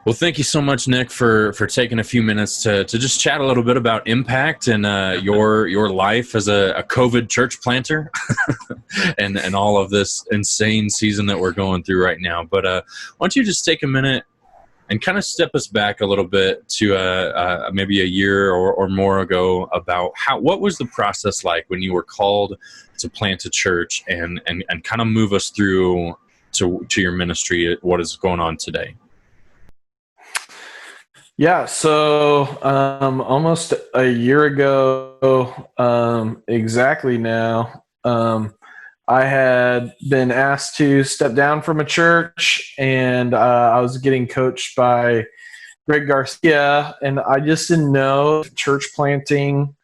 Well, thank you so much, Nick, for taking a few minutes to just chat a little bit about Impact and your life as a COVID church planter and all of this insane season that we're going through right now. But why don't you just take a minute and kind of step us back a little bit to maybe a year or more ago about what was the process like when you were called to plant a church and kind of move us through to your ministry, what is going on today? Yeah, so almost a year ago, exactly now, I had been asked to step down from a church, and I was getting coached by Greg Garcia, and I just didn't know if church planting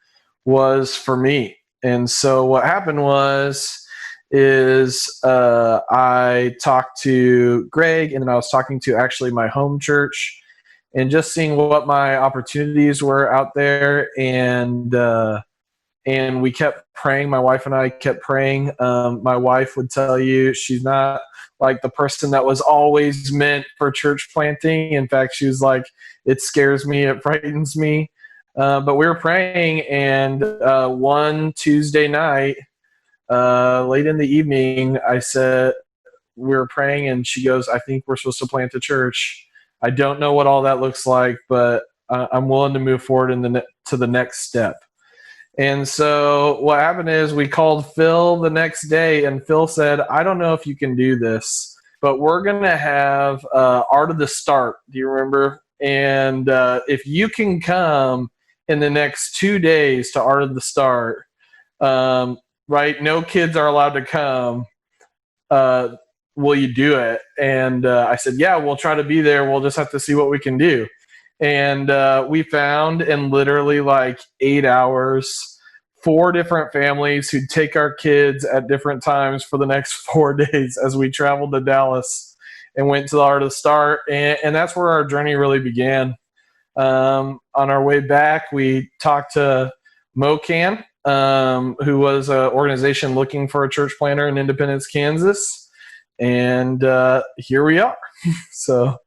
was for me. And so what happened is I talked to Greg, and then I was talking to actually my home church, and just seeing what my opportunities were out there, and we kept praying. My wife and I kept praying. My wife would tell you she's not like the person that was always meant for church planting. In fact, she was like, "It scares me, it frightens me." But we were praying, and one Tuesday night, late in the evening, I said, we were praying, and she goes, "I think we're supposed to plant a church. I don't know what all that looks like, but I'm willing to move forward to the next step." And so what happened is we called Phil the next day, and Phil said, "I don't know if you can do this, but we're going to have Art of the Start." Do you remember? And if you can come in the next 2 days to Art of the Start, right? No kids are allowed to come. Will you do it? And I said, "Yeah, we'll try to be there. We'll just have to see what we can do." And we found in literally like 8 hours, 4 different families who'd take our kids at different times for the next 4 days as we traveled to Dallas and went to the Art of the Start. And that's where our journey really began. On our way back, we talked to MoCan, who was an organization looking for a church planter in Independence, Kansas. And here we are. So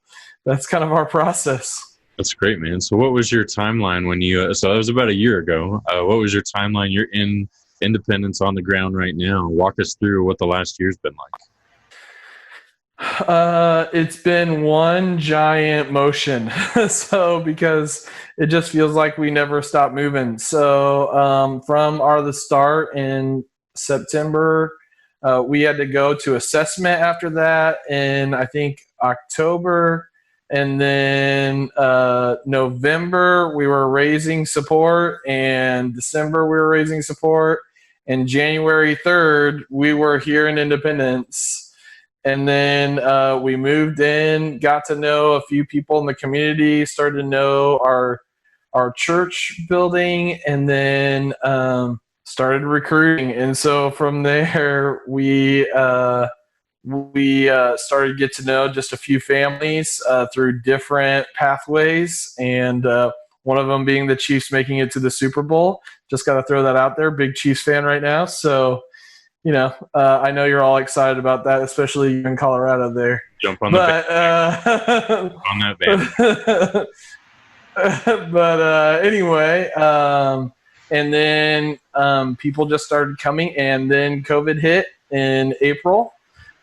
that's kind of our process. That's great, man. So what was your timeline when so that was about a year ago. What was your timeline? You're in Independence on the ground right now. Walk us through what the last year's been like. It's been one giant motion. So because it just feels like we never stop moving. So from the start in September, we had to go to assessment after that in, I think, October. And then November, we were raising support. And December, we were raising support. And January 3rd, we were here in Independence. And then we moved in, got to know a few people in the community, started to know our church building, and then started recruiting. And so from there, we started to get to know just a few families through different pathways, and one of them being the Chiefs making it to the Super Bowl. Just got to throw that out there. Big Chiefs fan right now. So, I know you're all excited about that, especially in Colorado there. Jump on the on that band. But anyway, and then people just started coming, and then COVID hit in April,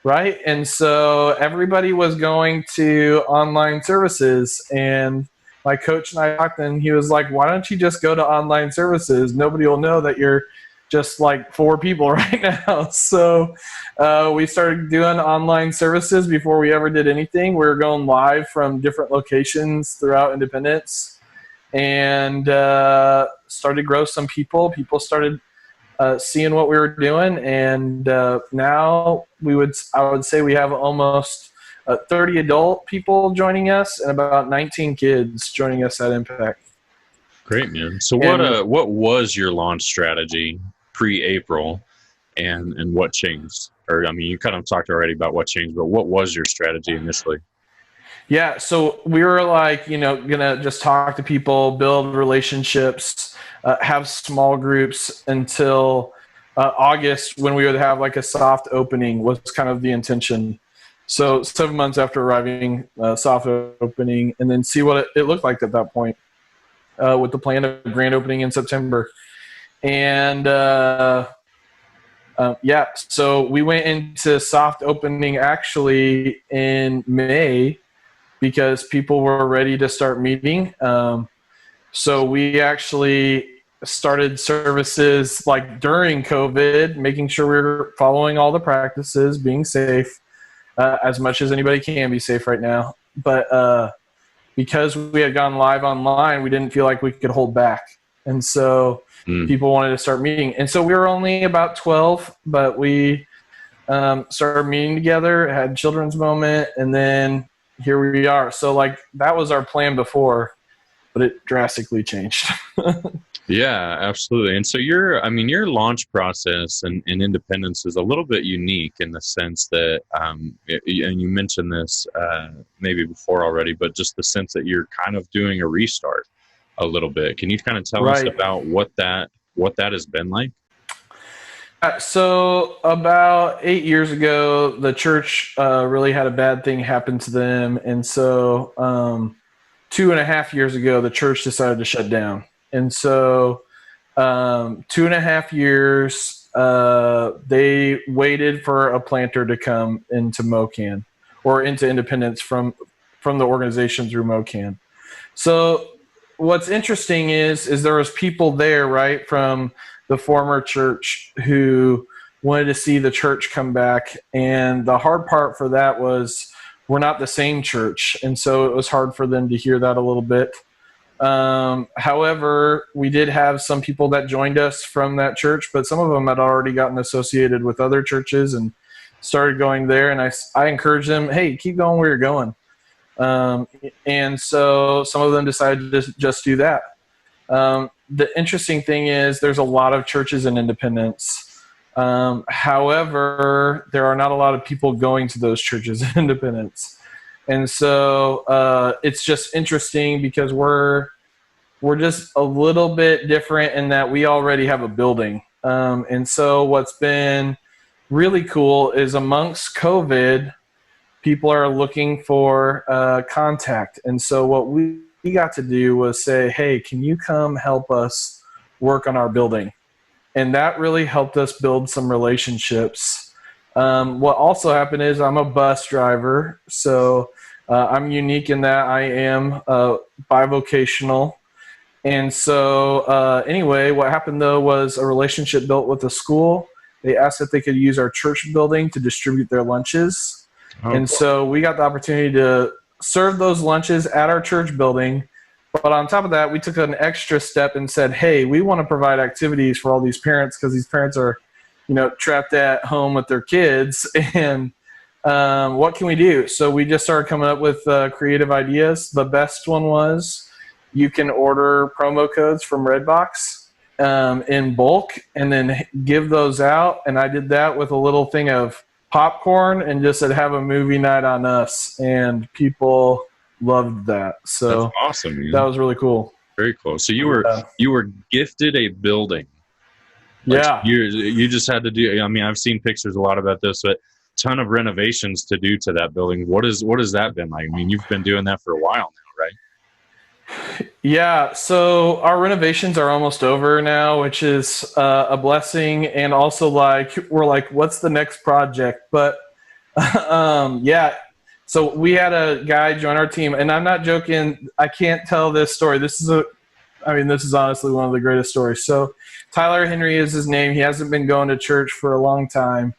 right? And so everybody was going to online services, and my coach and I talked, and he was like, "Why don't you just go to online services? Nobody will know that you're just like 4 people right now." So we started doing online services before we ever did anything. We were going live from different locations throughout Independence, and started to grow some people. People started seeing what we were doing, and now I would say we have almost 30 adult people joining us and about 19 kids joining us at Impact. Great, man. So what was your launch strategy pre-April, and what changed? Or, I mean, you kind of talked already about what changed, but what was your strategy initially? Yeah, so we were like, gonna just talk to people, build relationships, have small groups until August, when we would have like a soft opening, was kind of the intention. So 7 months after arriving, soft opening, and then see what it looked like at that point, with the plan of grand opening in September. And so we went into soft opening actually in May because people were ready to start meeting. So we actually started services like during COVID, making sure we were following all the practices, being safe, as much as anybody can be safe right now. But because we had gone live online, we didn't feel like we could hold back. And so people wanted to start meeting. And so we were only about 12, but we started meeting together, had children's moment, and then here we are. So like that was our plan before, but it drastically changed. Yeah, absolutely. And so your launch process and independence is a little bit unique in the sense that, and you mentioned this maybe before already, but just the sense that you're kind of doing a restart a little bit. Can you kind of tell us about what that has been like? So about 8 years ago, the church really had a bad thing happen to them. And so 2.5 years ago, the church decided to shut down. And so 2.5 years, they waited for a planter to come into MoCan or into Independence from the organization through MoCan. So what's interesting is there was people there, right, from the former church who wanted to see the church come back. And the hard part for that was we're not the same church. And so it was hard for them to hear that a little bit. However, we did have some people that joined us from that church, but some of them had already gotten associated with other churches and started going there. And I encouraged them, hey, keep going where you're going. And so some of them decided to just do that. The interesting thing is there's a lot of churches in Independence. However, there are not a lot of people going to those churches in Independence. And so it's just interesting because we're just a little bit different in that we already have a building. And so what's been really cool is amongst COVID, people are looking for contact. And so what we got to do was say, hey, can you come help us work on our building? And that really helped us build some relationships. What also happened is I'm a bus driver, so I'm unique in that I am bivocational. And so anyway, what happened though was a relationship built with the school. They asked if they could use our church building to distribute their lunches. And so we got the opportunity to serve those lunches at our church building. But on top of that, we took an extra step and said, hey, we want to provide activities for all these parents because these parents are, trapped at home with their kids. And what can we do? So we just started coming up with creative ideas. The best one was you can order promo codes from Redbox in bulk and then give those out. And I did that with a little thing of popcorn and just said, have a movie night on us. And people loved that. So that's awesome, man. That was really cool. Very cool. So you were gifted a building. Yeah. You just had to do, I've seen pictures a lot about this, but ton of renovations to do to that building. What has that been like? You've been doing that for a while now, right? Yeah. So our renovations are almost over now, which is a blessing. And also we're like, what's the next project? But yeah. So we had a guy join our team, and I'm not joking. I can't tell this story. This is honestly one of the greatest stories. So Tyler Henry is his name. He hasn't been going to church for a long time.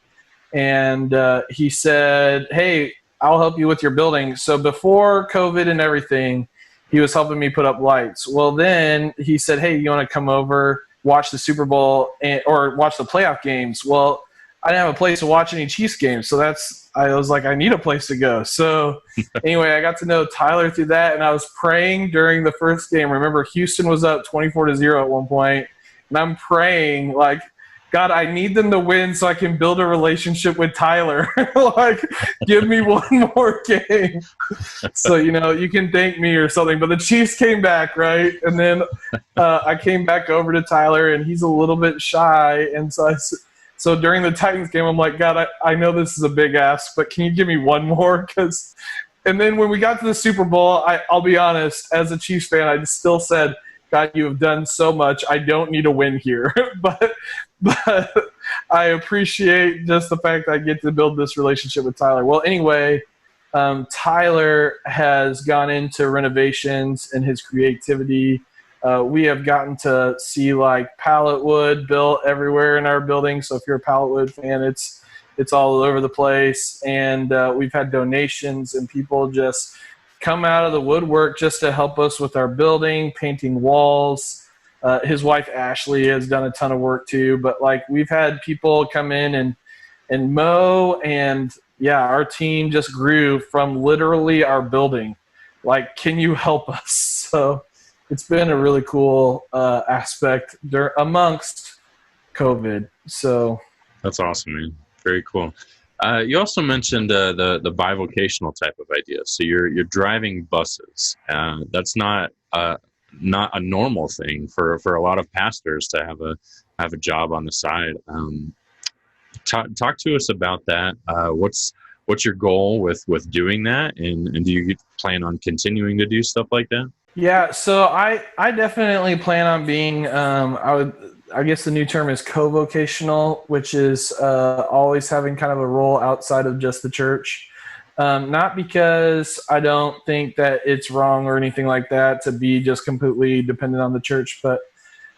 And he said, hey, I'll help you with your building. So before COVID and everything, he was helping me put up lights. Well, then he said, hey, you want to come over, watch the Super Bowl or watch the playoff games? Well, I didn't have a place to watch any Chiefs games. So I was like, I need a place to go. So anyway, I got to know Tyler through that. And I was praying during the first game. Remember, Houston was up 24-0 at one point. And I'm praying like, God, I need them to win so I can build a relationship with Tyler. Give me one more game. So, you can thank me or something. But the Chiefs came back, right? And then I came back over to Tyler, and he's a little bit shy. And so So during the Titans game, I'm like, God, I know this is a big ask, but can you give me one more? And then when we got to the Super Bowl, I'll be honest, as a Chiefs fan, I still said, God, you have done so much. I don't need a win here. but I appreciate just the fact that I get to build this relationship with Tyler. Well, anyway, Tyler has gone into renovations and his creativity. We have gotten to see like pallet wood built everywhere in our building. So if you're a pallet wood fan, it's all over the place. And we've had donations and people just come out of the woodwork just to help us with our building, painting walls. His wife, Ashley, has done a ton of work too. But like we've had people come in and mow, and yeah, our team just grew from literally our building. Like, can you help us? So it's been a really cool aspect amongst COVID. So That's awesome, man. Very cool. You also mentioned the bivocational type of idea. So you're driving buses. That's not a normal thing for a lot of pastors to have a job on the side. Talk to us about that. What's your goal with doing that, and do you plan on continuing to do stuff like that? Yeah, so I definitely plan on being I guess the new term is co-vocational, which is always having kind of a role outside of just the church. Not because I don't think that it's wrong or anything like that to be just completely dependent on the church, but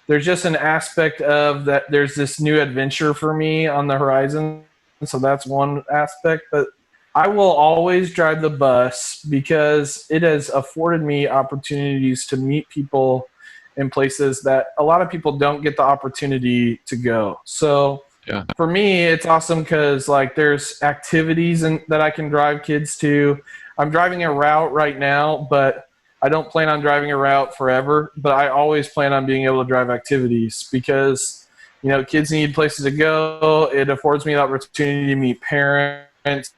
there's just an aspect of that there's this new adventure for me on the horizon. So that's one aspect, but I will always drive the bus because it has afforded me opportunities to meet people in places that a lot of people don't get the opportunity to go. So Yeah. for me, it's awesome because like there's activities that I can drive kids to. I'm driving a route right now, but I don't plan on driving a route forever. But I always plan on being able to drive activities because, you know, kids need places to go. It affords me the opportunity to meet parents,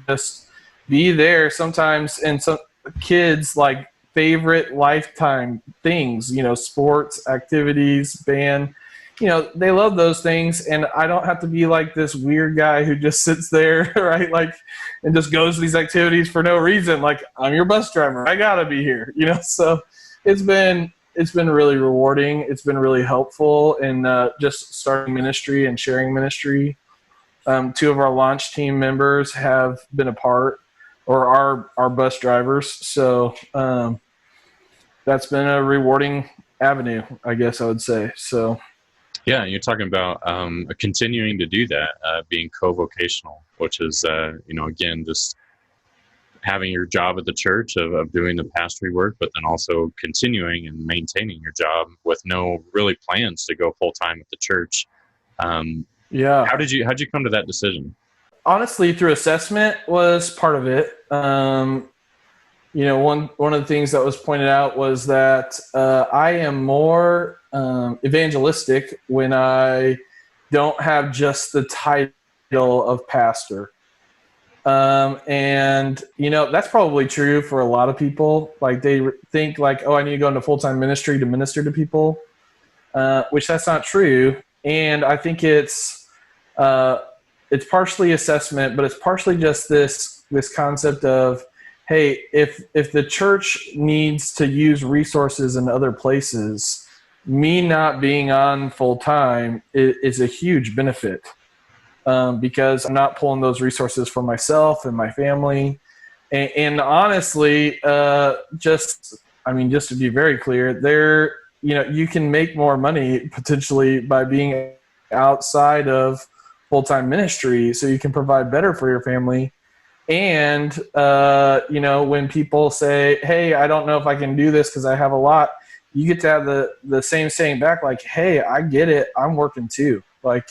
just be there sometimes. And some kids like favorite lifetime things, you know, sports, activities, band, you know, they love those things. And I don't have to be like this weird guy who just sits there, right? Like, and just goes to these activities for no reason. Like, I'm your bus driver. I gotta be here, you know? So it's been really rewarding. It's been really helpful in just starting ministry and sharing ministry. Two of our launch team members have been a part or our bus drivers. So that's been a rewarding avenue, I guess I would say. So Yeah, you're talking about continuing to do that, being co-vocational, which is, again, just having your job at the church of doing the pastory work, but then also continuing and maintaining your job with no really plans to go full time at the church. yeah, how'd you come to that decision? honestly, through assessment was part of it. You know, one of the things that was pointed out was that I am more evangelistic when I don't have just the title of pastor. And, you know, that's probably true for a lot of people. Like they think like, oh, I need to go into full-time ministry to minister to people, which that's not true. And I think it's partially assessment, but it's partially just this concept of, hey, if the church needs to use resources in other places, me not being on full time is a huge benefit because I'm not pulling those resources for myself and my family. And honestly, just to be very clear, you can make more money potentially by being outside of full-time ministry, so you can provide better for your family. And, when people say, hey, I don't know if I can do this because I have a lot, you get to have the same saying back, like, hey, I get it. I'm working too. Like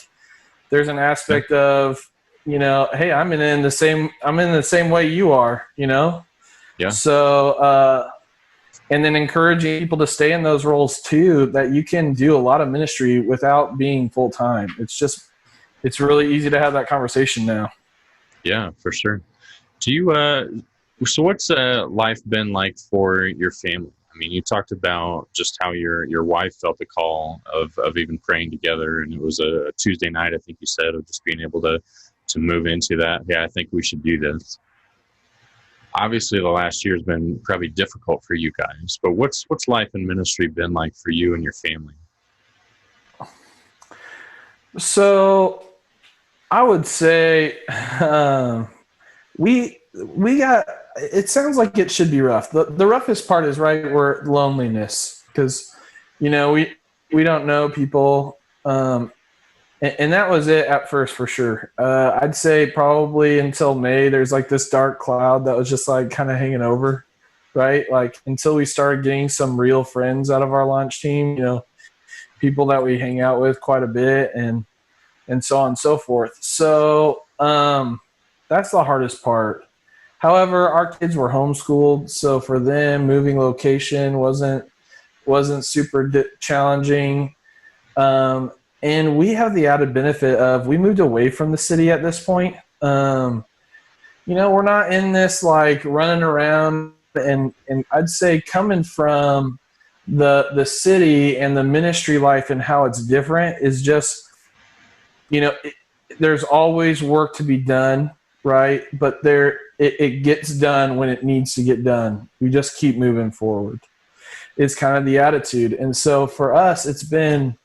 there's an aspect of, hey, I'm in the same way you are, Yeah. So, and then encouraging people to stay in those roles too, that you can do a lot of ministry without being full-time. It's really easy to have that conversation now. Yeah, for sure. Do you, so what's life been like for your family? I mean, you talked about just how your wife felt the call of even praying together, and it was a Tuesday night, I think you said, of just being able to move into that. Yeah, I think we should do this. Obviously, the last year has been probably difficult for you guys, but what's life and ministry been like for you and your family? So I would say we got. It sounds like it should be rough. The roughest part is right where loneliness, because we don't know people, and that was it at first for sure. I'd say probably until May, there's like this dark cloud that was just like kind of hanging over, right? Like until we started getting some real friends out of our launch team, people that we hang out with quite a bit, and so on and so forth. So that's the hardest part. However, our kids were homeschooled, so for them, moving location wasn't super challenging. And we have the added benefit of we moved away from the city at this point. We're not in this like running around, and I'd say coming from the city and the ministry life and how it's different is just, there's always work to be done, right? But it gets done when it needs to get done. We just keep moving forward. It's kind of the attitude. And so for us, it's been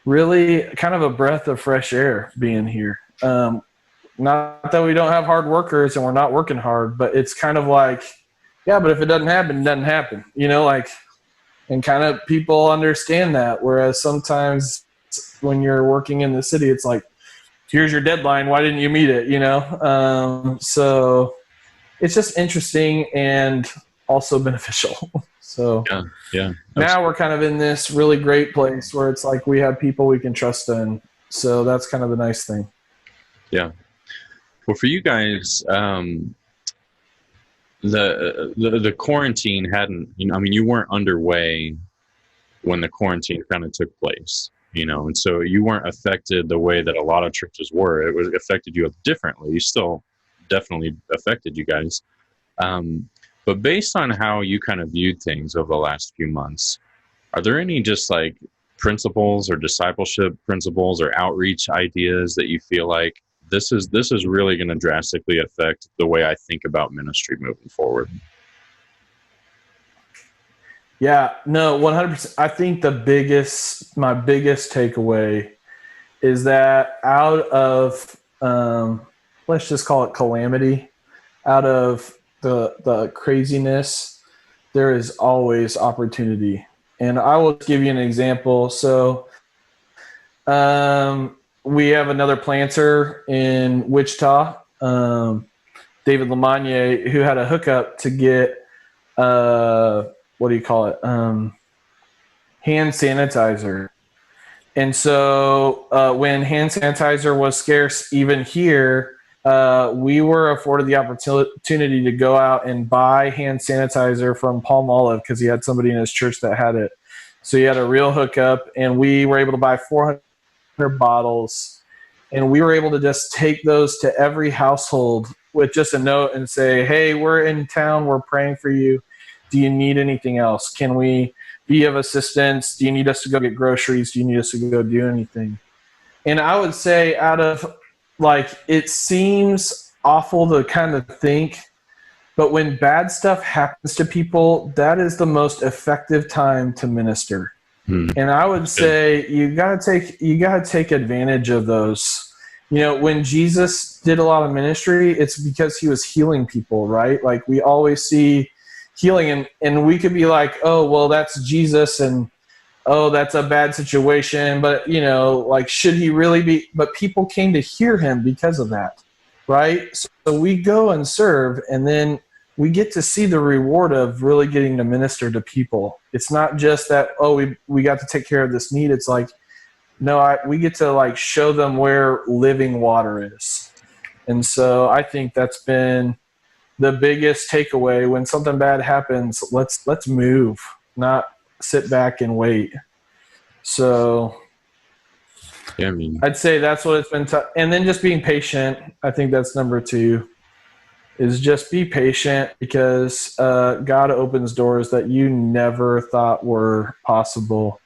really kind of a breath of fresh air being here. Not that we don't have hard workers and we're not working hard, but it's kind of like, yeah, but if it doesn't happen, it doesn't happen, and kind of people understand that. Whereas sometimes when you're working in the city, it's like, here's your deadline. Why didn't you meet it? So it's just interesting and also beneficial. So yeah. Now we're kind of in this really great place where it's like we have people we can trust in. So that's kind of the nice thing. Yeah. Well, for you guys, the quarantine hadn't, you weren't underway when the quarantine kind of took place. And so you weren't affected the way that a lot of churches were. It affected you differently. You still definitely affected you guys. But based on how you kind of viewed things over the last few months, are there any just like principles or discipleship principles or outreach ideas that you feel like this is really going to drastically affect the way I think about ministry moving forward? Yeah, no, 100%. I think my biggest takeaway is that out of, let's just call it calamity, out of the craziness, there is always opportunity. And I will give you an example. So we have another planter in Wichita, David Lemagne, who had a hookup to get hand sanitizer. And so when hand sanitizer was scarce even here, we were afforded the opportunity to go out and buy hand sanitizer from Palmolive because he had somebody in his church that had it. So he had a real hookup, and we were able to buy 400 bottles, and we were able to just take those to every household with just a note and say, hey, we're in town, we're praying for you. Do you need anything else? Can we be of assistance? Do you need us to go get groceries? Do you need us to go do anything? And I would say out of, it seems awful to kind of think, but when bad stuff happens to people, that is the most effective time to minister. And I would say you gotta take advantage of those. When Jesus did a lot of ministry, it's because he was healing people, right? Like we always see healing, and we could be like, oh, well, that's Jesus, and oh, that's a bad situation, but should he really be? But people came to hear him because of that, right? So we go and serve, and then we get to see the reward of really getting to minister to people. It's not just that, oh, we got to take care of this need. It's like, no, we get to show them where living water is. And so I think that's been the biggest takeaway. When something bad happens, let's move, not sit back and wait. So yeah, I'd say that's what it's been. And then just being patient. I think that's number 2. is just be patient, because God opens doors that you never thought were possible.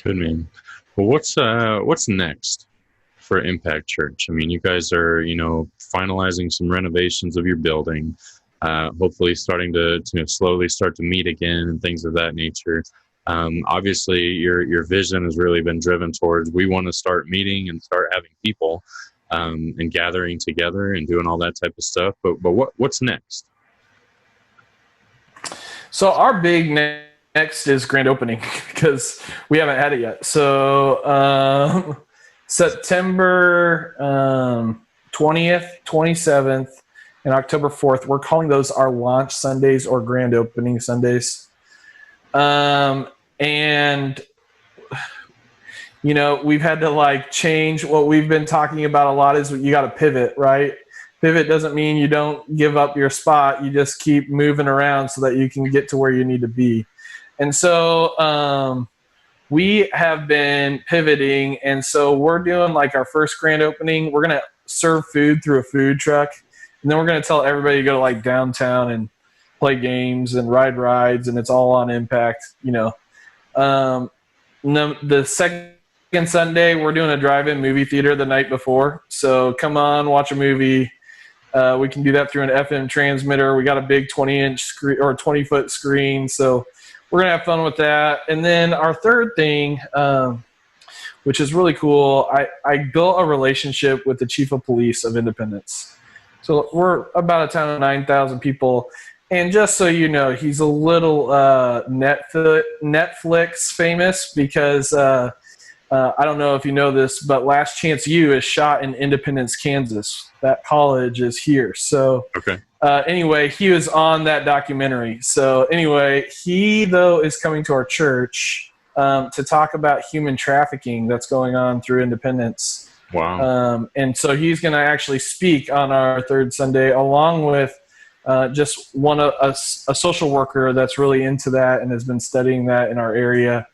Good, man. Well, what's next for Impact Church? I mean, you guys are, finalizing some renovations of your building, hopefully starting to slowly start to meet again and things of that nature. Obviously, your vision has really been driven towards, we want to start meeting and start having people and gathering together and doing all that type of stuff. But what's next? So our big next is grand opening, because we haven't had it yet. So September 20th, 27th, and October 4th, we're calling those our launch Sundays or grand opening Sundays. And we've had to change. What we've been talking about a lot is you got to pivot, right? Pivot doesn't mean you don't give up your spot. You just keep moving around so that you can get to where you need to be. And so we have been pivoting. And so we're doing our first grand opening. We're going to serve food through a food truck. And then we're going to tell everybody to go to downtown and play games and ride rides. And it's all on Impact, The second Sunday, we're doing a drive-in movie theater the night before. So come on, watch a movie. We can do that through an FM transmitter. We got a big 20-inch screen or 20-foot screen. So we're going to have fun with that. And then our third thing, which is really cool, I built a relationship with the chief of police of Independence. So we're about a town of 9,000 people. And just so you know, he's a little Netflix famous, because I don't know if you know this, but Last Chance U is shot in Independence, Kansas. That college is here. So okay. Anyway, he was on that documentary. So anyway, he, though, is coming to our church to talk about human trafficking that's going on through Independence. Wow. And so he's going to actually speak on our third Sunday, along with just a social worker that's really into that and has been studying that in our area.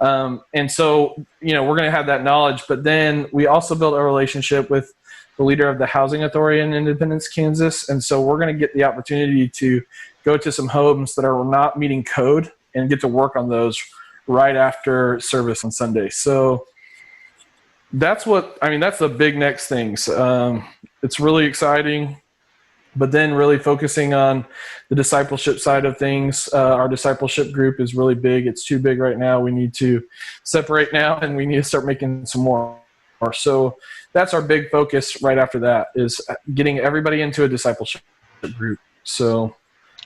And so, we're going to have that knowledge. But then we also built a relationship with the leader of the Housing Authority in Independence, Kansas. And so we're going to get the opportunity to go to some homes that are not meeting code and get to work on those right after service on Sunday. So that's the big next things. It's really exciting. But then really focusing on the discipleship side of things. Our discipleship group is really big. It's too big right now. We need to separate now, and we need to start making some more. So that's our big focus right after that, is getting everybody into a discipleship group. So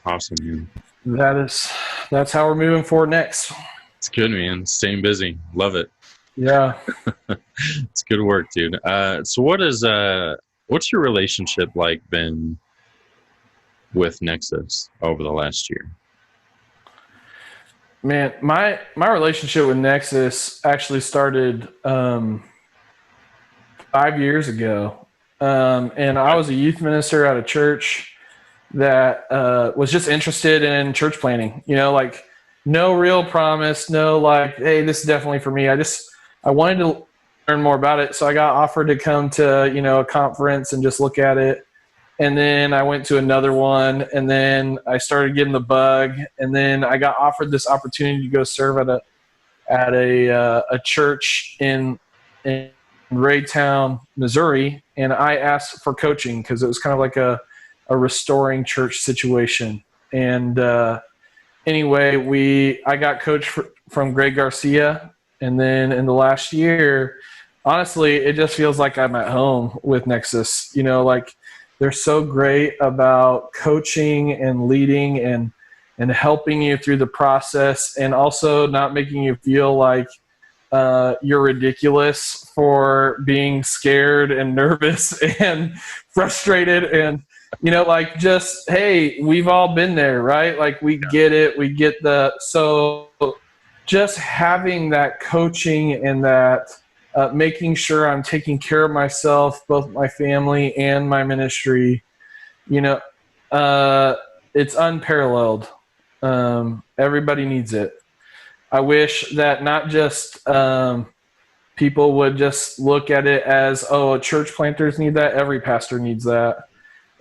awesome, man. That's how we're moving forward next. It's good, man. Staying busy. Love it. Yeah. It's good work, dude. So what's your relationship been with Nexus over the last year? Man, my relationship with Nexus actually started 5 years ago. And I was a youth minister at a church that was just interested in church planning. No real promise, no hey, this is definitely for me. I wanted to learn more about it. So I got offered to come to, a conference and just look at it. And then I went to another one, and then I started getting the bug. And then I got offered this opportunity to go serve at a church in Raytown, Missouri. And I asked for coaching because it was kind of like a restoring church situation. And anyway, I got coached from Greg Garcia. And then in the last year, honestly, it just feels like I'm at home with Nexus. They're so great about coaching and leading and helping you through the process, and also not making you feel like you're ridiculous for being scared and nervous and frustrated. And, just, hey, we've all been there, right? We get it. We get so just having that coaching and that making sure I'm taking care of myself, both my family and my ministry, it's unparalleled. Everybody needs it. I wish that not just people would just look at it as, oh, church planters need that. Every pastor needs that.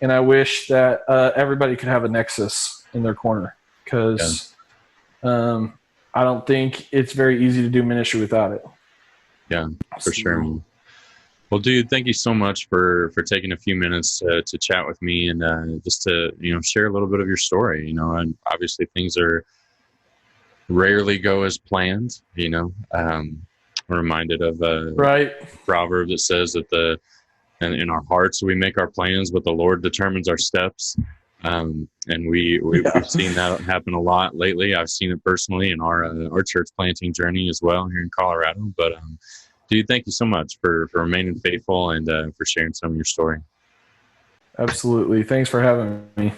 and I wish that everybody could have a Nexus in their corner, because I don't think it's very easy to do ministry without it. Yeah, for sure. Well, dude, thank you so much for taking a few minutes to chat with me and just to share a little bit of your story. And obviously things are rarely go as planned. I'm reminded of a proverb that says that in our hearts we make our plans, but the Lord determines our steps. And we've seen that happen a lot lately. I've seen it personally in our church planting journey as well here in Colorado. But dude, thank you so much for remaining faithful and for sharing some of your story. Absolutely. Thanks for having me.